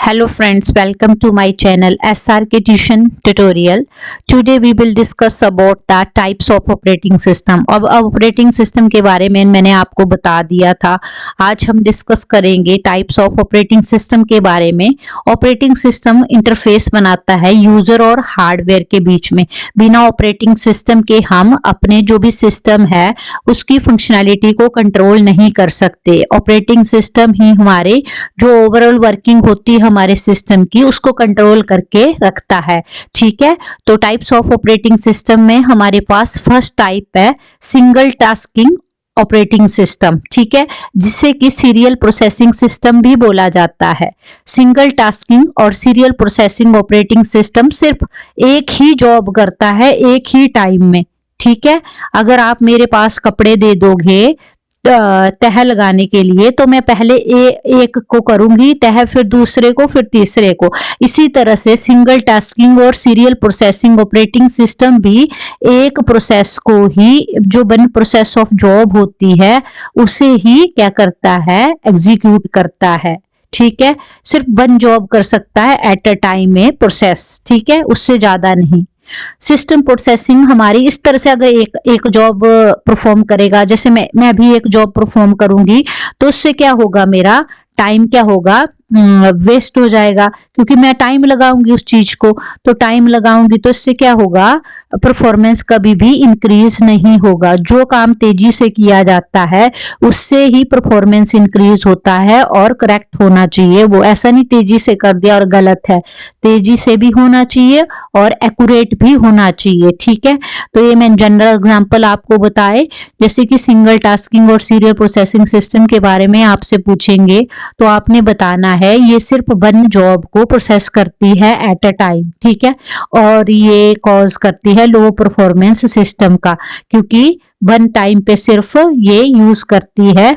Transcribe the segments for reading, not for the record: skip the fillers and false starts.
Hello friends, welcome to my channel SRK Tuition Tutorial. Today we will discuss about the types of operating system. अब operating system के बारे में मैंने आपको बता दिया था। आज हम डिस्कस करेंगे टाइप्स ऑफ ऑपरेटिंग सिस्टम के बारे में। ऑपरेटिंग सिस्टम इंटरफेस बनाता है यूजर और हार्डवेयर के बीच में। बिना ऑपरेटिंग सिस्टम के हम अपने जो भी सिस्टम है उसकी फंक्शनैलिटी को कंट्रोल नहीं कर सकते। ऑपरेटिंग सिस्टम ही हमारे जो ओवरऑल वर्किंग होती है हमारे सिस्टम की उसको कंट्रोल करके रखता है। ठीक है, तो टाइप्स ऑफ ऑपरेटिंग सिस्टम में हमारे पास फर्स्ट टाइप है सिंगल टास्किंग ऑपरेटिंग सिस्टम। ठीक है, जिसे कि सीरियल प्रोसेसिंग सिस्टम भी बोला जाता है। सिंगल टास्किंग और सीरियल प्रोसेसिंग ऑपरेटिंग सिस्टम सिर्फ एक ही जॉब करता है एक ही टाइम में। ठीक है, अगर आप मेरे पास कपड़े दे दोगे तह लगाने के लिए तो मैं पहले एक को करूंगी तह, फिर दूसरे को, फिर तीसरे को। इसी तरह से सिंगल टास्किंग और सीरियल प्रोसेसिंग ऑपरेटिंग सिस्टम भी एक प्रोसेस को ही, जो वन प्रोसेस ऑफ जॉब होती है उसे ही क्या करता है, एग्जीक्यूट करता है। ठीक है, सिर्फ वन जॉब कर सकता है एट अ टाइम में प्रोसेस। ठीक है, उससे ज्यादा नहीं। सिस्टम प्रोसेसिंग हमारी इस तरह से, अगर एक जॉब परफॉर्म करेगा, जैसे मैं भी एक जॉब परफॉर्म करूंगी तो उससे क्या होगा, मेरा टाइम क्या होगा, वेस्ट हो जाएगा, क्योंकि मैं टाइम लगाऊंगी उस चीज को। तो टाइम लगाऊंगी तो इससे क्या होगा, परफॉर्मेंस कभी भी इंक्रीज नहीं होगा। जो काम तेजी से किया जाता है उससे ही परफॉर्मेंस इंक्रीज होता है और करेक्ट होना चाहिए। वो ऐसा नहीं तेजी से कर दिया और गलत है, तेजी से भी होना चाहिए और एक्यूरेट भी होना चाहिए। ठीक है, तो ये मैं जनरल एग्जांपल आपको बताए, जैसे कि सिंगल टास्किंग और सीरियल प्रोसेसिंग सिस्टम के बारे में आपसे पूछेंगे तो आपने बताना है ये सिर्फ वन जॉब को प्रोसेस करती है एट अ टाइम। ठीक है, और ये कॉज करती है लो परफॉर्मेंस सिस्टम का, क्योंकि वन टाइम पे सिर्फ ये यूज करती है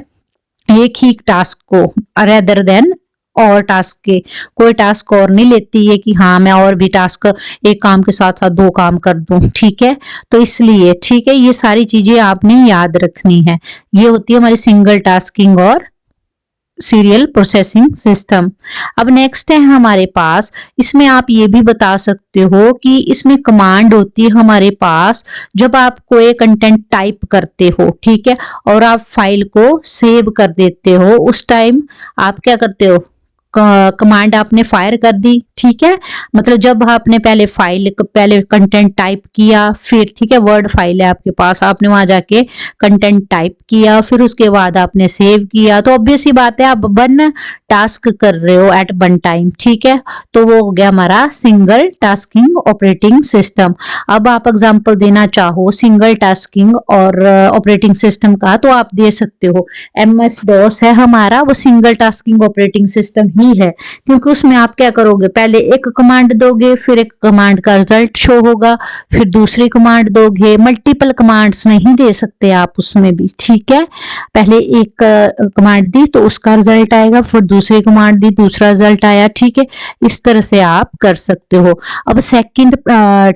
एक ही टास्क को, रेदर देन और टास्क के। कोई टास्क और नहीं लेती है कि हाँ मैं और भी टास्क एक काम के साथ साथ दो काम कर दूं। ठीक है, तो इसलिए ठीक है, ये सारी चीजें आपने याद रखनी है। ये होती है हमारी सिंगल टास्किंग और सीरियल प्रोसेसिंग सिस्टम। अब नेक्स्ट है हमारे पास, इसमें आप ये भी बता सकते हो कि इसमें कमांड होती है हमारे पास जब आप कोई कंटेंट टाइप करते हो। ठीक है, और आप फाइल को सेव कर देते हो, उस टाइम आप क्या करते हो, कमांड आपने फायर कर दी। ठीक है, मतलब जब आपने पहले कंटेंट टाइप किया, फिर ठीक है वर्ड फाइल है आपके पास, आपने वहां जाके कंटेंट टाइप किया, फिर उसके बाद आपने सेव किया, तो ऑब्वियस ही बात है आप वन टास्क कर रहे हो एट वन टाइम। ठीक है, तो वो हो गया हमारा सिंगल टास्किंग ऑपरेटिंग सिस्टम। अब आप एग्जांपल देना चाहो सिंगल टास्किंग और ऑपरेटिंग सिस्टम का तो आप दे सकते हो। MS DOS है हमारा, वो सिंगल टास्किंग ऑपरेटिंग सिस्टम ही है, क्योंकि उसमें आप क्या करोगे, पहले एक कमांड दोगे, फिर एक कमांड का रिजल्ट शो होगा, फिर दूसरी कमांड दोगे। मल्टीपल कमांड्स नहीं दे सकते आप उसमें भी। ठीक है, पहले एक कमांड दी तो उसका रिजल्ट आएगा, फिर दूसरी कमांड दी दूसरा रिजल्ट आया। ठीक है, इस तरह से आप कर सकते हो। अब सेकंड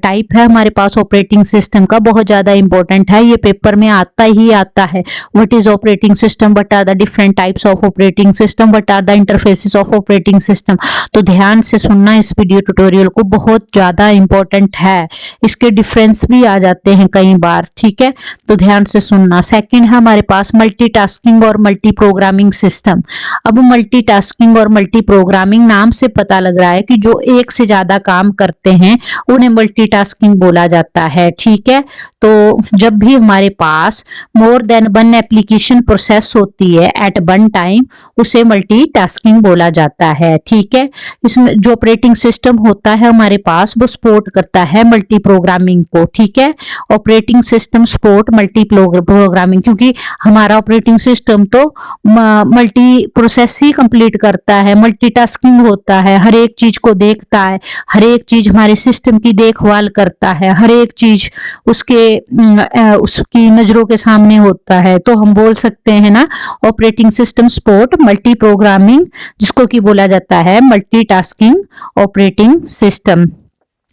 टाइप है हमारे पास ऑपरेटिंग सिस्टम का, बहुत ज्यादा इंपॉर्टेंट है, ये पेपर में आता ही आता है। What is operating system, what are the different types of operating system, what are the interfaces of operating system. तो ध्यान से सुनना इस वीडियो ट्यूटोरियल को, बहुत ज्यादा इंपॉर्टेंट है, इसके डिफरेंस भी आ जाते हैं कई बार। ठीक है, तो ध्यान से सुनना। सेकंड है हमारे पास मल्टीटास्किंग और मल्टी प्रोग्रामिंग सिस्टम। अब मल्टीटास्किंग और मल्टी प्रोग्रामिंग नाम से पता लग रहा है कि जो एक से ज्यादा काम करते हैं उन्हें मल्टीटास्किंग बोला जाता है। ठीक है, तो जब भी हमारे पास more than one application process होती है एट वन टाइम उसे मल्टीटास्किंग बोला जाता है। ठीक है, इसमें जो ऑपरेटिंग सिस्टम होता है हमारे पास वो सपोर्ट करता है मल्टी प्रोग्रामिंग को। ठीक है, operating system support multi programming, क्योंकि हमारा ऑपरेटिंग सिस्टम तो मल्टी प्रोसेस ही कंप्लीट करता है, मल्टीटास्किंग होता है, हर एक चीज को देखता है, हर एक चीज हमारे सिस्टम की देखभाल करता है, हर एक चीज उसकी नजरों के सामने होता है। तो हम बोल सकते हैं ना operating system support multi programming, जिसको कि बोला जाता है मल्टीटास्किंग ऑपरेटिंग सिस्टम।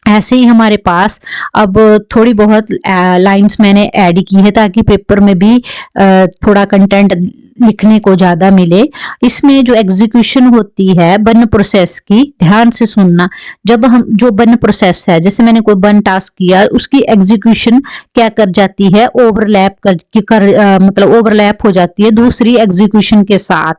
ऐसे ही हमारे पास अब थोड़ी बहुत लाइंस मैंने ऐड की है ताकि पेपर में भी थोड़ा कंटेंट लिखने को ज्यादा मिले। इसमें जो एग्जीक्यूशन होती है बर्न प्रोसेस की, ध्यान से सुनना। जब हम जो बर्न प्रोसेस है, जैसे मैंने कोई बर्न टास्क किया, उसकी एग्जीक्यूशन क्या कर जाती है, ओवरलैप मतलब ओवरलैप हो जाती है दूसरी एग्जीक्यूशन के साथ।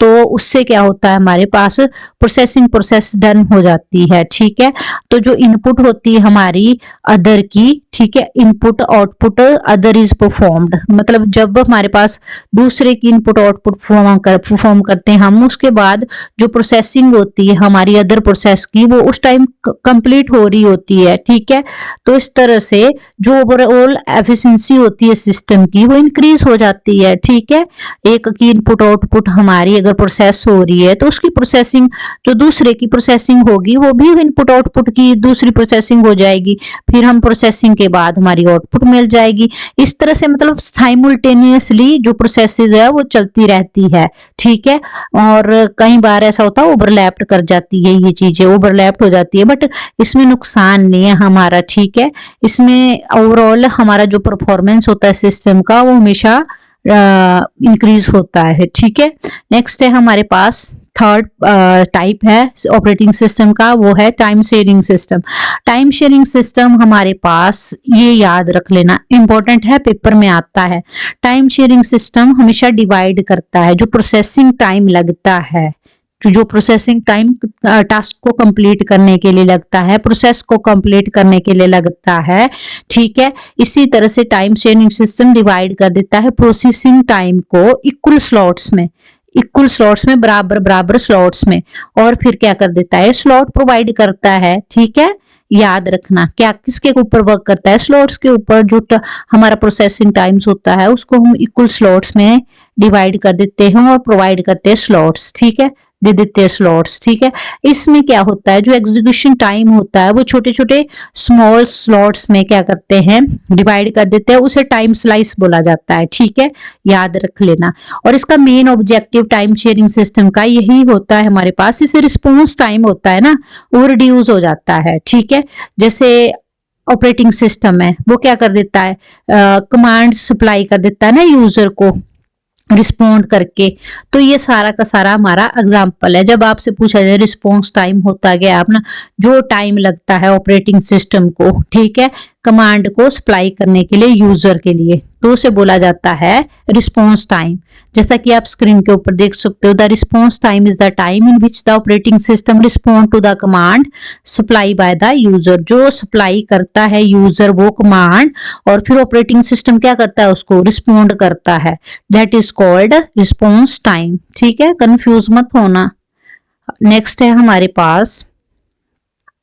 तो उससे क्या होता है, हमारे पास प्रोसेसिंग प्रोसेस डन हो जाती है। ठीक है, तो जो इनपुट होती है हमारी अदर की, ठीक है, input output other is performed, मतलब जब हमारे पास दूसरे की इनपुट आउटपुट परफॉर्म करते हैं हम, उसके बाद जो प्रोसेसिंग होती है हमारी अदर प्रोसेस की, वो उस टाइम कंप्लीट हो रही होती है। ठीक है, तो इस तरह से जो ओवरऑल एफिशिएंसी होती है सिस्टम की, वो इंक्रीज हो जाती है। ठीक है, एक की इनपुट आउटपुट हमारी अगर प्रोसेस हो रही है तो उसकी प्रोसेसिंग, जो दूसरे की प्रोसेसिंग होगी, वो भी इनपुट आउटपुट की दूसरी प्रोसेसिंग हो जाएगी, फिर हम प्रोसेसिंग के बाद हमारी आउटपुट मिल जाएगी। इस तरह से मतलब साइमल्टेनियसली जो प्रोसेसेस है वो चलती रहती है। ठीक है, और कई बार ऐसा होता है ओवरलैप्ड कर जाती है, ये चीजें ओवरलैप्ड हो जाती है, बट इसमें नुकसान नहीं है हमारा। ठीक है, इसमें ओवरऑल हमारा जो परफॉर्मेंस होता है सिस्टम का, वो हमेशा इंक्रीज होता है। ठीक है, नेक्स्ट है हमारे पास थर्ड टाइप है ऑपरेटिंग सिस्टम का, वो है time sharing system. Time sharing system हमारे पास, ये याद रख लेना, इंपॉर्टेंट है, पेपर में आता है। टाइम शेयरिंग सिस्टम हमेशा डिवाइड करता है जो प्रोसेसिंग टाइम लगता है, जो प्रोसेसिंग टाइम टास्क को कंप्लीट करने के लिए लगता है, प्रोसेस को कंप्लीट करने के लिए लगता है। ठीक है, इसी तरह से टाइम शेयरिंग सिस्टम डिवाइड कर देता है प्रोसेसिंग टाइम को इक्वल स्लॉट्स में, इक्वल स्लॉट्स में, बराबर बराबर स्लॉट्स में, और फिर क्या कर देता है, स्लॉट प्रोवाइड करता है। ठीक है, याद रखना क्या किसके ऊपर वर्क करता है, स्लॉट्स के ऊपर। जो हमारा प्रोसेसिंग टाइम्स होता है उसको हम इक्वल स्लॉट्स में डिवाइड कर देते हैं और प्रोवाइड करते हैं स्लॉट्स। ठीक है, दे देते हैं स्लॉट्स। ठीक है, इसमें क्या होता है, जो एग्जीक्यूशन टाइम होता है वो छोटे छोटे स्मॉल स्लॉट्स में क्या करते हैं, डिवाइड कर देते हैं, उसे टाइम स्लाइस बोला जाता है। ठीक है, याद रख लेना। और इसका main objective time sharing system का यही होता है हमारे पास, इसे रिस्पॉन्स टाइम होता है ना, वो रिड्यूस हो जाता है। ठीक है, जैसे ऑपरेटिंग सिस्टम है वो क्या कर देता है, कमांड सप्लाई कर देता है ना यूजर को रिस्पोंड करके। तो ये सारा का सारा हमारा एग्जाम्पल है। जब आपसे पूछा जाए रिस्पॉन्स टाइम होता गया अपना, जो टाइम लगता है ऑपरेटिंग सिस्टम को, ठीक है, कमांड को सप्लाई करने के लिए यूजर के लिए, तो उसे बोला जाता है रिस्पॉन्स टाइम। जैसा कि आप स्क्रीन के ऊपर देख सकते हो, the response time is the time in which the operating system respond to the command supply by the user. जो सप्लाई करता है यूजर वो कमांड, और फिर ऑपरेटिंग सिस्टम क्या करता है, उसको रिस्पॉन्ड करता है, that is called response time. ठीक है, कंफ्यूज मत होना। नेक्स्ट है हमारे पास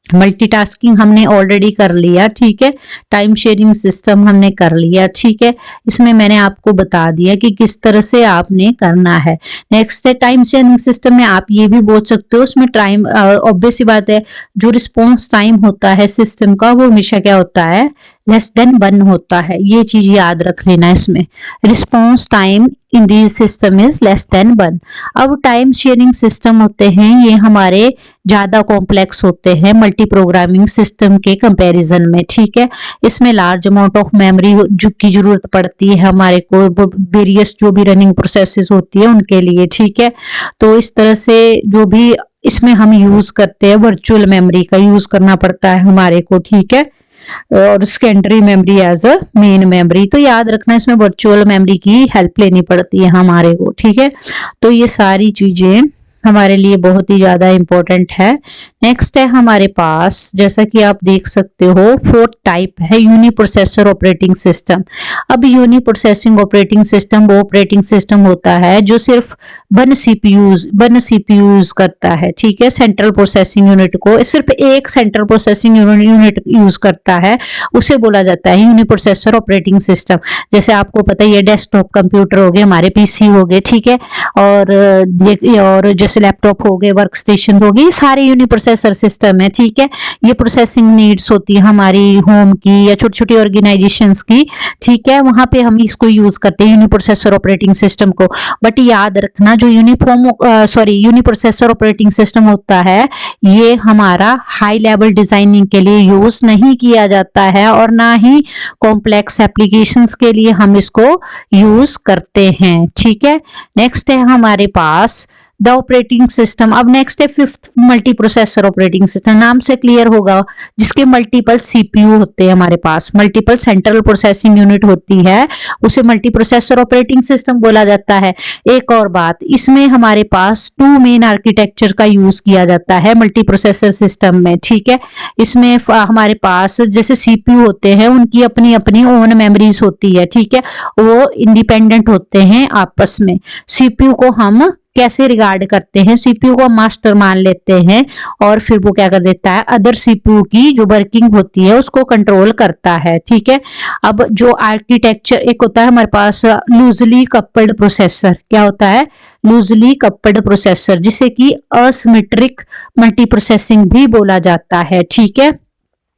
मल्टीटास्किंग, हमने ऑलरेडी कर लिया। ठीक है, टाइम शेयरिंग सिस्टम हमने कर लिया। ठीक है, इसमें मैंने आपको बता दिया कि किस तरह से आपने करना है। नेक्स्ट है टाइम शेयरिंग सिस्टम में आप ये भी बोल सकते हो, उसमें टाइम ऑब्वियस सी बात है, जो रिस्पॉन्स टाइम होता है सिस्टम का वो हमेशा क्या होता है, लेस देन 1 होता है। ये चीज याद रख लेना, इसमें response time in this system is less than 1। अब टाइम शेयरिंग सिस्टम होते हैं, ये हमारे ज्यादा कॉम्प्लेक्स होते हैं मल्टी प्रोग्रामिंग सिस्टम के कंपैरिजन में। ठीक है, इसमें लार्ज अमाउंट ऑफ मेमोरी की जरूरत पड़ती है हमारे को, वेरियस जो भी रनिंग प्रोसेसेस होती है उनके लिए। ठीक है, तो इस तरह से जो भी इसमें हम यूज करते हैं, वर्चुअल मेमोरी का यूज करना पड़ता है हमारे को। ठीक है, और secondary memory as a main memory. तो याद रखना, इसमें वर्चुअल मेमोरी की हेल्प लेनी पड़ती है हमारे को। ठीक है, तो ये सारी चीजें हमारे लिए बहुत ही ज्यादा इंपॉर्टेंट है। नेक्स्ट है हमारे पास, जैसा कि आप देख सकते हो, फोर्थ टाइप है यूनी प्रोसेसर ऑपरेटिंग सिस्टम। अब यूनी प्रोसेसिंग ऑपरेटिंग सिस्टम वो ऑपरेटिंग सिस्टम होता है जो सिर्फ वन सीपीयूज करता है। ठीक है, सेंट्रल प्रोसेसिंग यूनिट को सिर्फ एक सेंट्रल प्रोसेसिंग यूनिट यूज करता है, उसे बोला जाता है यूनी प्रोसेसर ऑपरेटिंग सिस्टम। जैसे आपको पता है, ये डेस्कटॉप कंप्यूटर हो गए, हमारे पीसी हो गए। ठीक है, और जैसे लैपटॉप हो गए, वर्क स्टेशन हो गए, ये सारे यूनिप्रोसेसर सिस्टम है। ठीक है, ये प्रोसेसिंग नीड्स होती है हमारी होम की या छोटी छोटी ऑर्गेनाइजेशंस की। ठीक है, वहां पे हम इसको यूज करते हैं यूनिप्रोसेसर ऑपरेटिंग सिस्टम को। बट याद रखना जो यूनिप्रोसेसर ऑपरेटिंग सिस्टम होता है, ये हमारा हाई लेवल डिजाइनिंग के लिए यूज नहीं किया जाता है और ना ही कॉम्प्लेक्स एप्लीकेशंस के लिए हम इसको यूज करते हैं। ठीक है, नेक्स्ट है हमारे पास द ऑपरेटिंग सिस्टम। अब नेक्स्ट है fifth multi processor operating system. नाम से क्लियर होगा, जिसके मल्टीपल सीपीयू होते हैं हमारे पास, मल्टीपल सेंट्रल प्रोसेसिंग यूनिट होती है, उसे मल्टी प्रोसेसर ऑपरेटिंग सिस्टम बोला जाता है। एक और बात, इसमें हमारे पास 2 मेन आर्किटेक्चर का यूज किया जाता है मल्टी प्रोसेसर सिस्टम में। ठीक है, इसमें हमारे पास जैसे सीपीयू होते हैं, उनकी अपनी अपनी ओन मेमोरीज होती है। ठीक है, वो इंडिपेंडेंट होते हैं आपस में। सीपीयू को हम कैसे रिगार्ड करते हैं, सीपीयू को मास्टर मान लेते हैं और फिर वो क्या कर देता है, अदर सीपीयू की जो वर्किंग होती है उसको कंट्रोल करता है। ठीक है, अब जो आर्किटेक्चर एक होता है हमारे पास लूजली कपल्ड प्रोसेसर। क्या होता है? लूजली कपल्ड प्रोसेसर, जिसे कि असिमेट्रिक मल्टी प्रोसेसिंग भी बोला जाता है। ठीक है,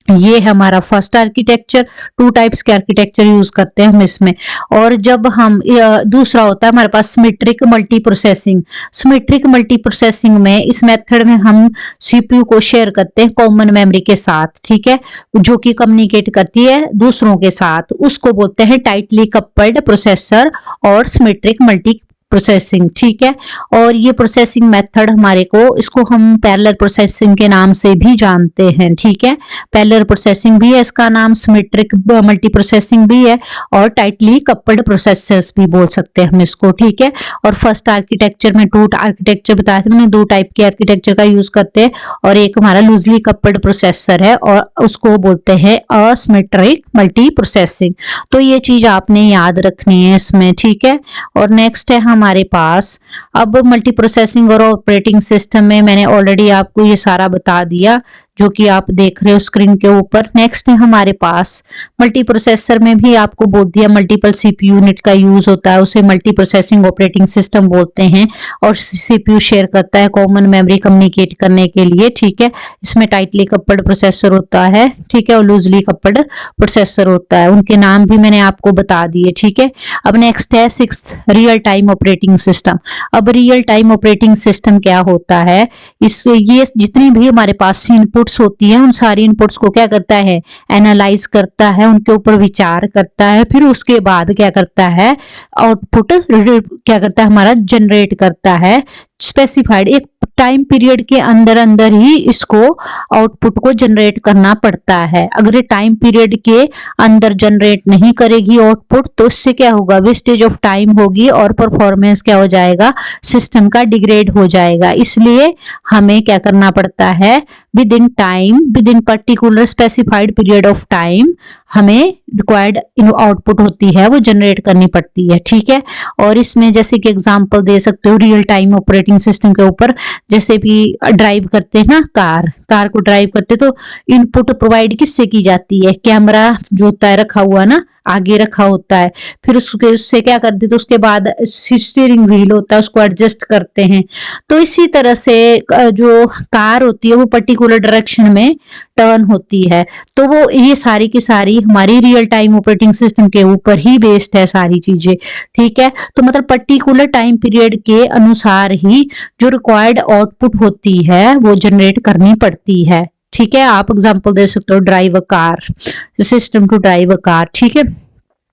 ये है हमारा फर्स्ट आर्किटेक्चर। 2 टाइप्स के आर्किटेक्चर यूज करते हैं हम इसमें। और जब हम दूसरा होता है हमारे पास symmetric multi processing. Symmetric multi processing में इस मेथड में हम सीपीयू को शेयर करते हैं कॉमन मेमोरी के साथ। ठीक है, जो कि कम्युनिकेट करती है दूसरों के साथ, उसको बोलते हैं टाइटली कपल्ड प्रोसेसर और सिमेट्रिक मल्टी प्रोसेसिंग। ठीक है, और ये प्रोसेसिंग मेथड हमारे को, इसको हम पैरेलल प्रोसेसिंग के नाम से भी जानते हैं। ठीक है, पैरेलल प्रोसेसिंग भी है इसका नाम, सिमेट्रिक मल्टी प्रोसेसिंग भी है और टाइटली कपल्ड प्रोसेसर्स भी बोल सकते हैं हम इसको। ठीक है, और फर्स्ट आर्किटेक्चर में 2 आर्किटेक्चर बताया था मैंने, 2 टाइप के आर्किटेक्चर का यूज करते हैं और एक हमारा लूजली कपल्ड प्रोसेसर है और उसको बोलते हैं असिमेट्रिक मल्टी प्रोसेसिंग। तो ये चीज आपने याद रखनी है इसमें। ठीक है, और नेक्स्ट है हमारे पास, अब मल्टी प्रोसेसिंग और ऑपरेटिंग सिस्टम में मैंने ऑलरेडी आपको ये सारा बता दिया जो कि आप देख रहे हो स्क्रीन के ऊपर। नेक्स्ट है हमारे पास मल्टी प्रोसेसर में भी आपको बोल दिया मल्टीपल सीपीयू यूनिट का यूज होता है, उसे मल्टी प्रोसेसिंग ऑपरेटिंग सिस्टम बोलते हैं और सीपीयू शेयर करता है कॉमन मेमोरी कम्युनिकेट करने के लिए। ठीक है, इसमें टाइटली कपल्ड प्रोसेसर होता है। ठीक है, और लूजली कपल्ड प्रोसेसर होता है, उनके नाम भी मैंने आपको बता दिए। ठीक है, अब नेक्स्ट है 6th real time operating system. अब रियल टाइम ऑपरेटिंग सिस्टम क्या होता है, ये जितनी भी हमारे पास इनपुट होती है, उन सारी इनपुट्स को क्या करता है, एनालाइज करता है, उनके ऊपर विचार करता है, फिर उसके बाद क्या करता है, आउटपुट क्या करता है हमारा जनरेट करता है। स्पेसिफाइड एक टाइम पीरियड के अंदर अंदर ही इसको आउटपुट को जनरेट करना पड़ता है। अगर टाइम पीरियड के अंदर जनरेट नहीं करेगी आउटपुट, तो इससे क्या होगा, वेस्टेज ऑफ टाइम होगी और परफॉर्मेंस क्या हो जाएगा, सिस्टम का डिग्रेड हो जाएगा। इसलिए हमें क्या करना पड़ता है, with in time, with in particular specified period of time हमें रिक्वायर्ड आउटपुट होती है वो जनरेट करनी पड़ती है। ठीक है, और इसमें जैसे कि एग्जांपल दे सकते हो रियल टाइम ऑपरेटिंग सिस्टम के ऊपर, जैसे भी ड्राइव करते हैं ना, कार को ड्राइव करते तो इनपुट प्रोवाइड किससे की जाती है, कैमरा जो होता है रखा हुआ ना, आगे रखा होता है, फिर उससे क्या करते तो उसके बाद स्टीयरिंग व्हील होता है उसको एडजस्ट करते हैं। तो इसी तरह से जो कार होती है वो पर्टिकुलर डायरेक्शन में टर्न होती है। तो वो ये सारी की सारी हमारी रियल टाइम ऑपरेटिंग सिस्टम के ऊपर ही बेस्ड है सारी चीजें। ठीक है, तो मतलब पर्टिकुलर टाइम पीरियड के अनुसार ही जो रिक्वायर्ड आउटपुट होती है वो जनरेट करनी पड़ती है। ठीक है, आप एग्जांपल दे सकते हो drive a car, system to drive a car. ठीक है,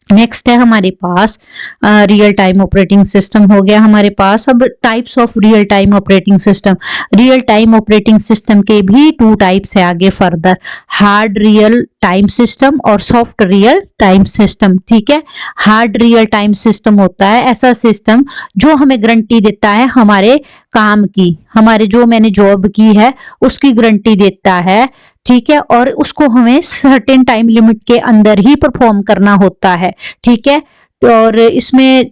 नेक्स्ट है हमारे पास रियल टाइम ऑपरेटिंग सिस्टम हो गया हमारे पास। अब types of real time operating system, real time operating system के भी 2 टाइप्स है आगे further, hard real time system और सॉफ्ट रियल टाइम सिस्टम। ठीक है, हार्ड रियल टाइम सिस्टम होता है ऐसा सिस्टम जो हमें गारंटी देता है हमारे काम की, हमारे जो मैंने जॉब की है उसकी गारंटी देता है। ठीक है, और उसको हमें सर्टेन टाइम लिमिट के अंदर ही परफॉर्म करना होता है। ठीक है, और इसमें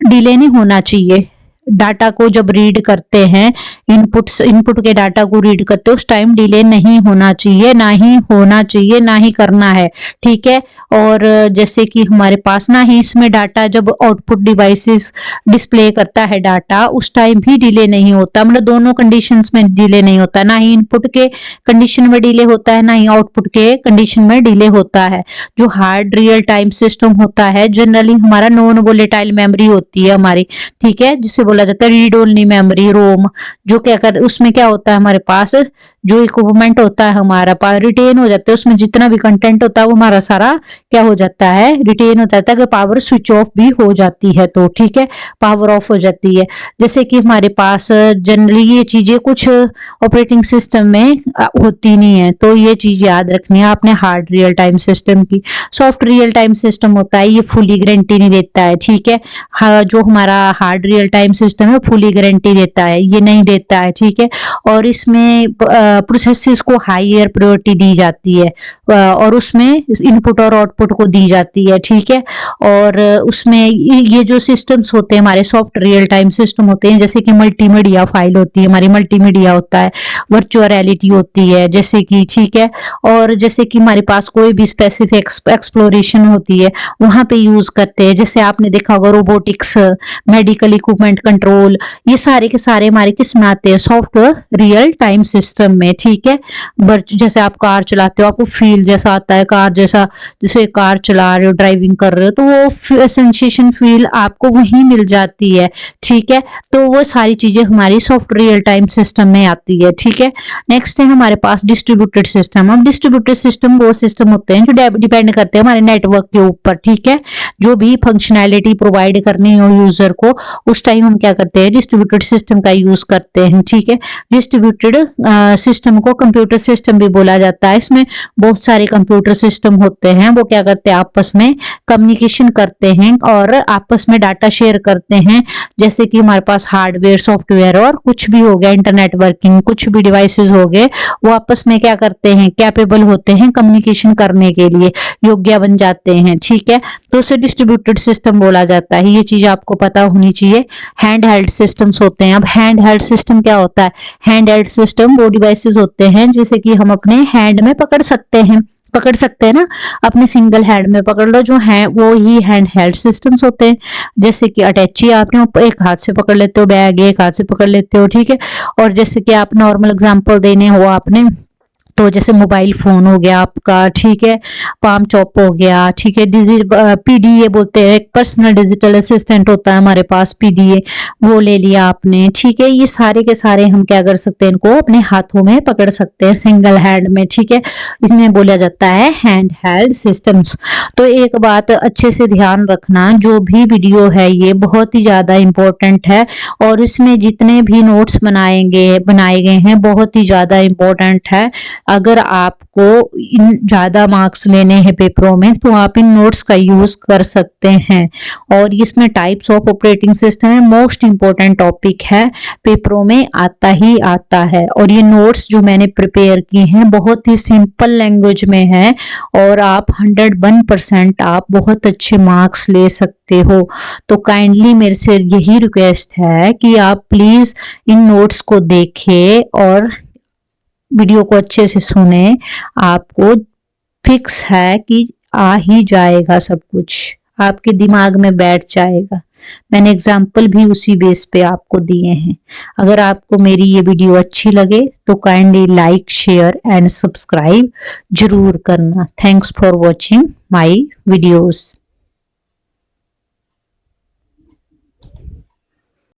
डिले नहीं होना चाहिए, डाटा को जब रीड करते हैं, इनपुट के डाटा को रीड करते हैं, उस टाइम डिले नहीं होना चाहिए, ना ही होना चाहिए, ना ही करना है। ठीक है। और जैसे कि हमारे पास ना ही इसमें डाटा जब आउटपुट डिवाइसेस डिस्प्ले करता है डाटा, उस टाइम भी डिले नहीं होता, मतलब दोनों कंडीशंस में डिले नहीं होता, ना ही इनपुट के कंडीशन में डिले होता है, ना ही आउटपुट के कंडीशन में डिले होता है। जो हार्ड रियल टाइम सिस्टम होता है जनरली हमारा नॉन वोलेटाइल मेमोरी होती है हमारी। ठीक है। जिसे बोला जाता है रीड ओनली मेमोरी, रोम, जो क्या कर उसमें क्या होता है हमारे पास जो इक्विपमेंट होता है हमारा पास रिटेन हो जाता है, उसमें जितना भी कंटेंट होता है वो हमारा सारा क्या हो जाता है, रिटेन हो जाता है। अगर पावर स्विच ऑफ भी हो जाती है तो ठीक है, पावर ऑफ हो जाती है। जैसे कि हमारे पास जनरली ये चीजें कुछ ऑपरेटिंग सिस्टम में होती नहीं है, तो ये चीज याद रखनी है आपने हार्ड रियल टाइम सिस्टम की। सॉफ्ट रियल टाइम सिस्टम होता है, ये फुली गारंटी नहीं देता है। ठीक है। जो हमारा हार्ड रियल टाइम सिस्टम है फुली गारंटी देता है, ये नहीं देता है। ठीक है। और इसमें प्रोसेसेस को हायर प्रायोरिटी दी जाती है, और उसमें इनपुट और आउटपुट को दी जाती है। ठीक है। और उसमें ये जो सिस्टम्स होते हैं हमारे सॉफ्ट रियल टाइम सिस्टम होते हैं, जैसे कि मल्टीमीडिया फाइल होती है हमारी, मल्टीमीडिया होता है, वर्चुअल रियलिटी होती है जैसे कि। ठीक है। और जैसे कि हमारे पास कोई भी स्पेसिफिक एक्सप्लोरेशन होती है वहां पे यूज करते हैं, जैसे आपने देखा होगा रोबोटिक्स, मेडिकल इक्विपमेंट कंट्रोल, ये सारे के सारे हमारे किस में आते हैं, सॉफ्टवेयर रियल टाइम सिस्टम में। ठीक है। जैसे आप कार चलाते हो आपको फील जैसा आता है, कार जैसा, जैसे कार चला रहे हो, ड्राइविंग कर रहे हो, तो वो सेंसेशन फील आपको वहीं मिल जाती है। ठीक है। तो वो सारी चीजें हमारी सॉफ्ट रियल टाइम सिस्टम में आती है। ठीक है। नेक्स्ट है हमारे पास डिस्ट्रीब्यूटेड सिस्टम। अब डिस्ट्रीब्यूटेड सिस्टम वो सिस्टम होते हैं जो डिपेंड करते हैं हमारे नेटवर्क के ऊपर। ठीक है। जो भी फंक्शनैलिटी प्रोवाइड करनी हो यूजर को, उस टाइम हम क्या करते हैं, डिस्ट्रीब्यूटेड सिस्टम का यूज करते हैं। ठीक है। डिस्ट्रीब्यूटेड सिस्टम को कंप्यूटर सिस्टम भी बोला जाता है। इसमें बहुत सारे कंप्यूटर सिस्टम होते हैं, वो क्या करते हैं, आपस में कम्युनिकेशन करते हैं और आपस में डाटा शेयर करते हैं। जैसे कि हमारे पास हार्डवेयर, सॉफ्टवेयर और कुछ भी हो गया, इंटरनेट वर्किंग, कुछ भी डिवाइसेस हो गए, वो आपस में क्या करते हैं, कैपेबल होते हैं कम्युनिकेशन करने के लिए, योग्य बन जाते हैं। ठीक है। तो उसे डिस्ट्रीब्यूटेड सिस्टम बोला जाता है, ये चीज आपको पता होनी चाहिए। हैंड हेल्ड सिस्टम्स होते हैं। अब हैंड हेल्ड सिस्टम क्या होता है, हैंड हेल्ड सिस्टम वो डिवाइसेस होते हैं जैसे कि हम अपने हैंड में पकड़ सकते हैं ना, अपने सिंगल हैंड में पकड़ लो, जो है वो ही हैंड हेल्ड सिस्टम्स होते हैं। जैसे कि अटैची आपने एक हाथ से पकड़ लेते हो, बैग एक हाथ से पकड़ लेते हो। ठीक है। और जैसे कि आप नॉर्मल एग्जांपल देने हो आपने, तो जैसे मोबाइल फोन हो गया आपका। ठीक है। पाम चॉप हो गया। ठीक है। पीडीए बोलते हैं, एक पर्सनल डिजिटल असिस्टेंट होता है हमारे पास, पीडीए, वो ले लिया आपने। ठीक है। ये सारे के सारे हम क्या कर सकते हैं, इनको अपने हाथों में पकड़ सकते हैं सिंगल हैंड में। ठीक है। इसमें बोला जाता है हैंड हेल्ड सिस्टम्स। तो एक बात अच्छे से ध्यान रखना, जो भी वीडियो है ये बहुत ही ज्यादा इंपॉर्टेंट है, और इसमें जितने भी नोट्स बनाए गए हैं बहुत ही ज्यादा इंपॉर्टेंट है। अगर आपको इन ज्यादा मार्क्स लेने हैं पेपरों में तो आप इन नोट्स का यूज कर सकते हैं। और इसमें टाइप्स ऑफ ऑपरेटिंग सिस्टम है, मोस्ट इंपॉर्टेंट टॉपिक है, पेपरों में आता ही आता है। और ये नोट्स जो मैंने प्रिपेयर की हैं बहुत ही सिंपल लैंग्वेज में है, और आप 101% आप बहुत अच्छे मार्क्स ले सकते हो। तो काइंडली मेरे से यही रिक्वेस्ट है कि आप प्लीज इन नोट्स को देखें और वीडियो को अच्छे से सुने। आपको फिक्स है कि आ ही जाएगा, सब कुछ आपके दिमाग में बैठ जाएगा। मैंने एग्जाम्पल भी उसी बेस पे आपको दिए हैं। अगर आपको मेरी ये वीडियो अच्छी लगे तो kindly like, share and subscribe जरूर करना। Thanks for watching my videos.